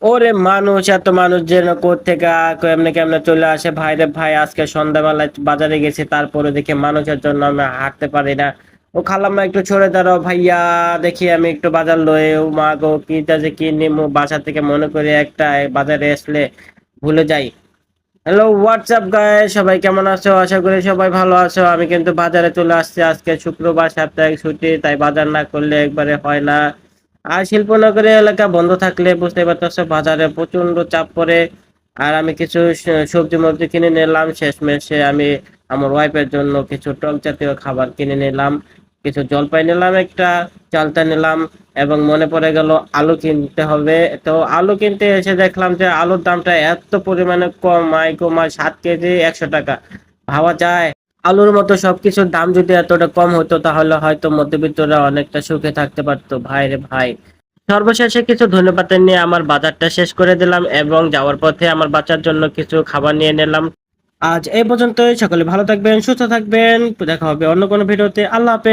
ওরে মানুষ, এত মানুষ যেন কোত্থেকে কেমনে কেমনে চলে আসে ভাই রে ভাই। আজকে সন্ধ্যাবেলায় বাজারে গেছি, তারপরে দেখি মানুষের জন্য আমি হাঁটতে পারি না। ও খালাম্মা একটু সরে দাঁড়াও ভাইয়া, দেখি আমি একটু বাজার লয়ে। ও মা গো, কিটা যে কি নিমু বাসা থেকে, মনে করি একটা বাজারে আসলে ভুলে যাই। হ্যালো হোয়াটসঅ্যাপ গায়ে, সবাই কেমন আছো? আশা করি সবাই ভালো আছো। আমি কিন্তু বাজারে চলে আসছি, আজকে শুক্রবার, সাপ্তাহিক ছুটি, তাই বাজার না করলে একবারে হয় না। আর শিল্পনগরী এলাকা বন্ধ থাকলে বুঝতে পারতেছো, বাজারে প্রচন্ড চাপ পড়ে। আর আমি কিছু সবজি মবজি কিনে নিলাম, শেষমেশে আমি আমার ওয়াইফের জন্য কিছু টক জাতীয় খাবার কিনে নিলাম। কিছু জলপাই নিলাম, একটা চালতা নিলাম, এবং মনে পড়ে গেল আলু কিনতে হবে। তো আলু কিনতে এসে দেখলাম যে আলুর দামটা এত পরিমাণে কম, মাই গো মা, 7 কেজি 100 টাকা। ভাবা যায়? আলুর মতো সবকিছুর দাম যদি এতটা কম হতো, তাহলে হয়তো মধ্যবিত্তরা অনেকটা সুখে থাকতে পারতো ভাই রে ভাই। সর্বশেষে কিছু ধনেপাতা নিয়ে আমার বাজারটা শেষ করে দিলাম, এবং যাওয়ার পথে আমার বাচ্চার জন্য কিছু খাবার নিয়ে নিলাম। আজ এই পর্যন্তই। সকলে ভালো থাকবেন, সুস্থ থাকবেন। দেখা হবে অন্য কোনো ভিডিওতে। আল্লাহ হাফেজ।